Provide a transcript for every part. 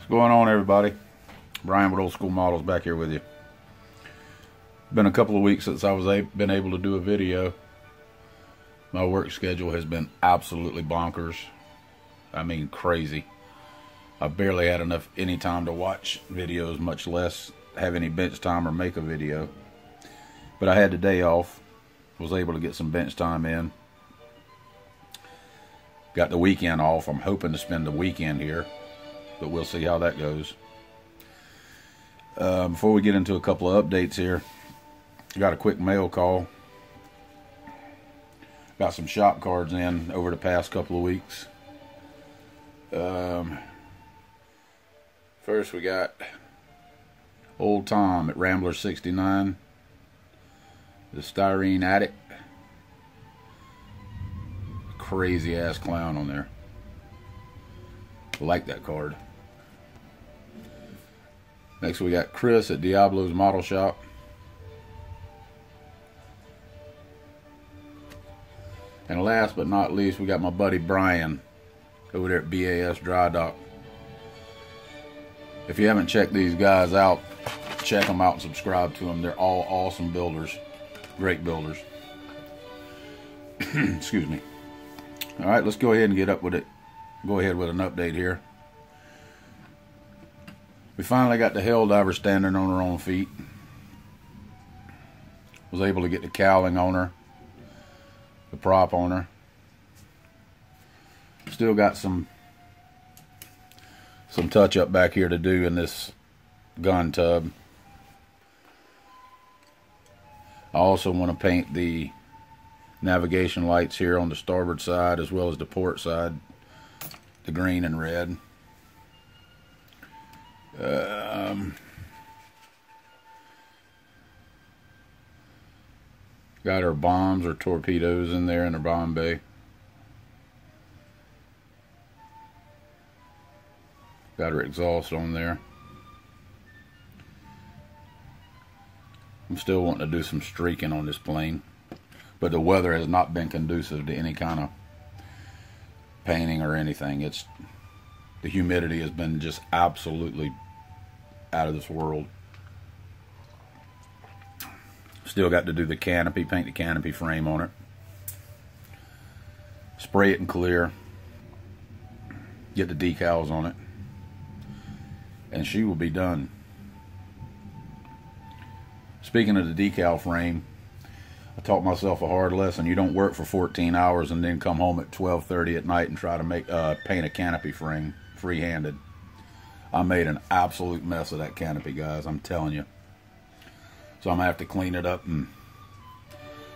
What's going on, everybody? Brian with Old School Models back here with you. Been a couple of weeks since I was been able to do a video. My work schedule has been absolutely bonkers. I mean, crazy. I barely had any time to watch videos, much less have any bench time or make a video. But I had the day off. Was able to get some bench time in. Got the weekend off. I'm hoping to spend the weekend here, but we'll see how that goes. Before we get into a couple of updates here, got a quick mail call. Got some shop cards in over the past couple of weeks. First we got Old Tom at Rambler 69. The Styrene Addict. Crazy ass clown on there. I like that card. Next we got Chris at Diablo's Model Shop. And last but not least, we got my buddy Brian over there at BAS Dry Dock. If you haven't checked these guys out, check them out and subscribe to them. They're all awesome builders. Great builders. Excuse me. Alright, let's go ahead and get up with it. Go ahead with an update here. We finally got the Helldiver standing on her own feet. Was able to get the cowling on her. The prop on her. Still got some touch up back here to do in this gun tub. I also want to paint the navigation lights here on the starboard side as well as the port side, the green and red. Got her bombs or torpedoes in there in her bomb bay. Got her exhaust on there. I'm still wanting to do some streaking on this plane, but the weather has not been conducive to any kind of painting or anything. The humidity has been just absolutely out of this world. Still got to do the canopy, paint the canopy frame on it. Spray it and clear. Get the decals on it. And she will be done. Speaking of the decal frame, I taught myself a hard lesson. You don't work for 14 hours and then come home at 12:30 at night and try to paint a canopy frame free-handed. I made an absolute mess of that canopy, guys. I'm telling you. So I'm going to have to clean it up and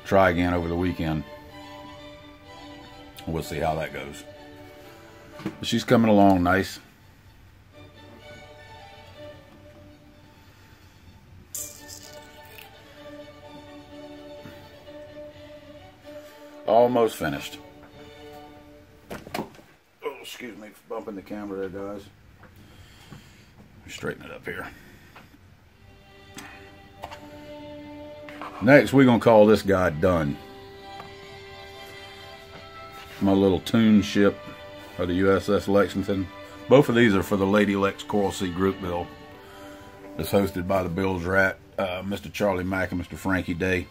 try again over the weekend. We'll see how that goes. But she's coming along nice. Almost finished. Oh, excuse me for bumping the camera there, guys. Straighten it up here. Next, we're going to call this guy done. My little tune ship of the USS Lexington. Both of these are for the Lady Lex Coral Sea Group build. It's hosted by the Bills Rat, Mr. Charlie Mack and Mr. Frankie Day.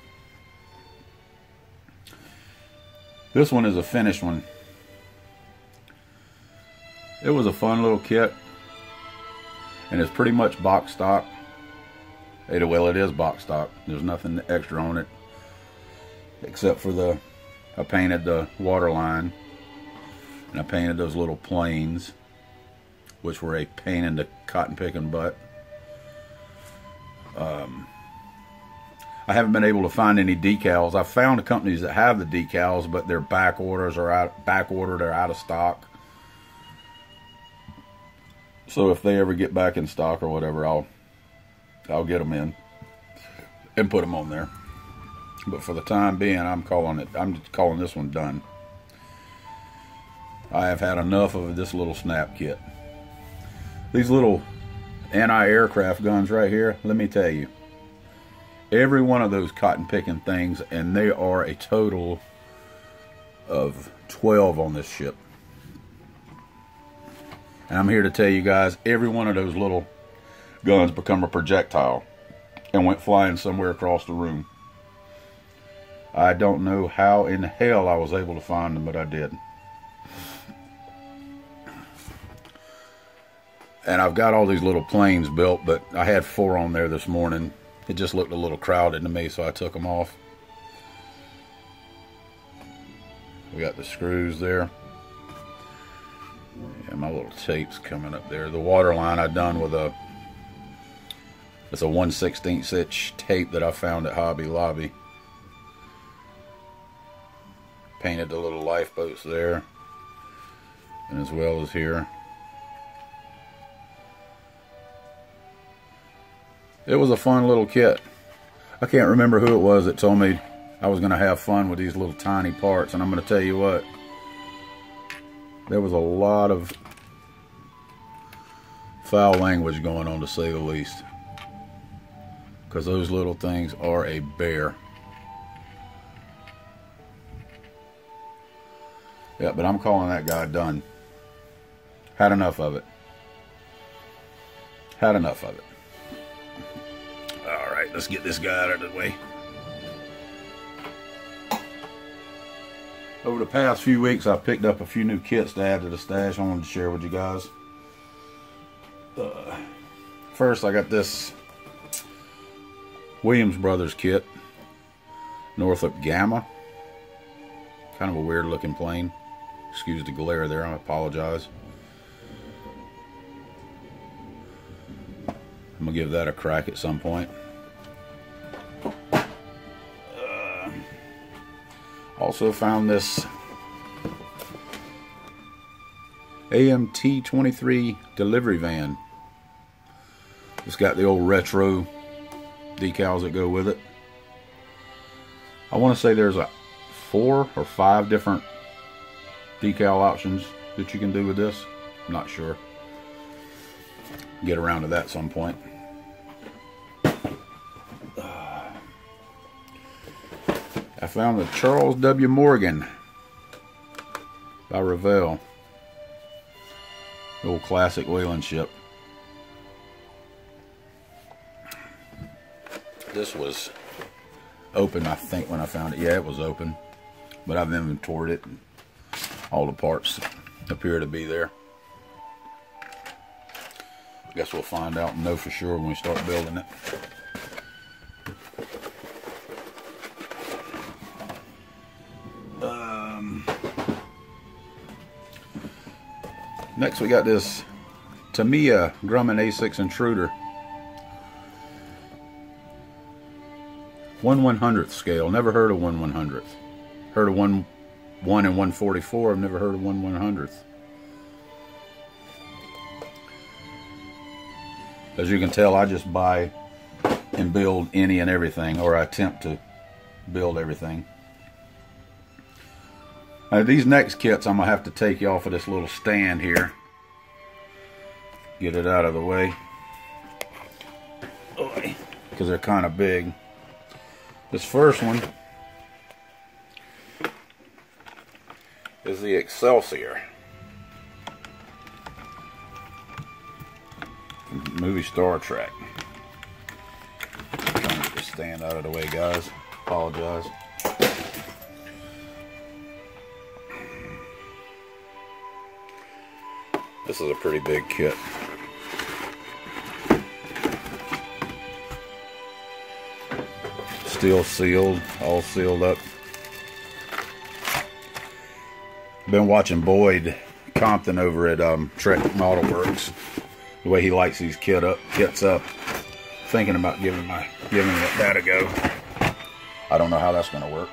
This one is a finished one. It was a fun little kit. And it's pretty much box stock. Well, it is box stock. There's nothing extra on it. Except for I painted the waterline. And I painted those little planes. Which were a pain in the cotton picking butt. I haven't been able to find any decals. I've found companies that have the decals, but their back orders are ordered or out of stock. So if they ever get back in stock or whatever, I'll get them in and put them on there. But for the time being, I'm just calling this one done. I have had enough of this little snap kit. These little anti-aircraft guns right here, let me tell you. Every one of those cotton picking things, and they are a total of 12 on this ship. And I'm here to tell you guys, every one of those little guns become a projectile and went flying somewhere across the room. I don't know how in hell I was able to find them, but I did. And I've got all these little planes built, but I had 4 on there this morning. It just looked a little crowded to me, so I took them off. We got the screws there. And my little tape's coming up there. The water line I done with it's a 1/16 inch tape that I found at Hobby Lobby. Painted the little lifeboats there, and as well as here. It was a fun little kit. I can't remember who it was that told me I was going to have fun with these little tiny parts, and I'm going to tell you what, there was a lot of foul language going on, to say the least, because those little things are a bear. Yeah, but I'm calling that guy done. Had enough of it. Had enough of it. Alright, let's get this guy out of the way. Over the past few weeks, I've picked up a few new kits to add to the stash I wanted to share with you guys. First, I got this Williams Brothers kit. Northrop Gamma. Kind of a weird looking plane. Excuse the glare there, I apologize. I'm going to give that a crack at some point. Also found this AMT-23 delivery van. It's got the old retro decals that go with it. I want to say there's 4 or 5 different decal options that you can do with this. I'm not sure. Get around to that some point. I found the Charles W. Morgan by Revell. The old classic whaling ship. This was open, I think, when I found it. Yeah, it was open. But I've inventoried it, and all the parts appear to be there. I guess we'll find out and know for sure when we start building it. Next we got this Tamiya Grumman A6 Intruder. 1/100th scale. Never heard of 1/100th. Heard of 1 and 1/44. I've never heard of 1/100th. As you can tell, I just buy and build any and everything, or I attempt to build everything. Now, these next kits, I'm going to have to take you off of this little stand here. Get it out of the way. Because they're kind of big. This first one is the Excelsior. Movie Star Trek. I'm trying to get this stand out of the way, guys. Apologize. This is a pretty big kit. Still sealed, all sealed up. Been watching Boyd Compton over at Trek Model Works. The way he likes these kits up. Thinking about giving that a go. I don't know how that's going to work.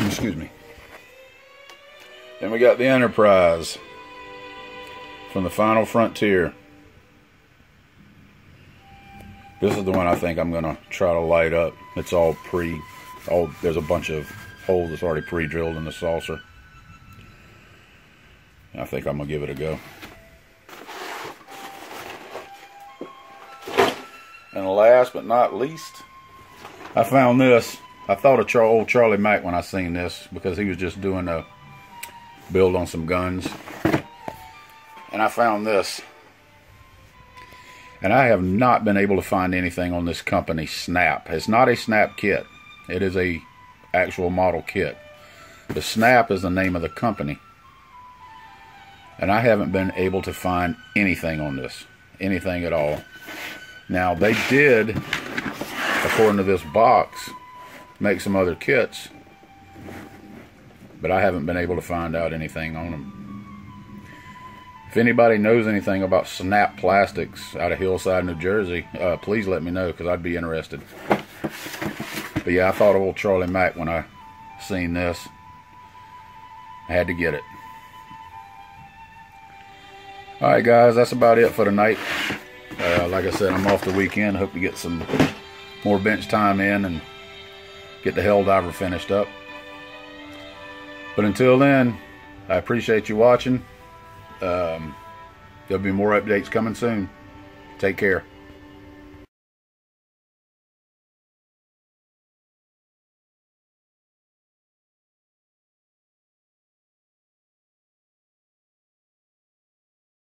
Excuse me. Then we got the Enterprise from the Final Frontier. This is the one I think I'm going to try to light up. It's all there's a bunch of holes that's already pre-drilled in the saucer. I think I'm going to give it a go. And last but not least, I found this. I thought of old Charlie Mack when I seen this, because he was just doing a build on some guns. And I found this. And I have not been able to find anything on this company, Snap. It's not a Snap kit. It is a actual model kit. The Snap is the name of the company. And I haven't been able to find anything on this. Anything at all. Now, they did, according to this box, make some other kits. But I haven't been able to find out anything on them. If anybody knows anything about Snap Plastics out of Hillside, New Jersey, please let me know, because I'd be interested. But yeah, I thought of old Charlie Mack when I seen this. I had to get it. Alright guys, that's about it for tonight. Like I said, I'm off the weekend. Hope to get some more bench time in and get the Helldiver finished up. But until then, I appreciate you watching. There'll be more updates coming soon. Take care.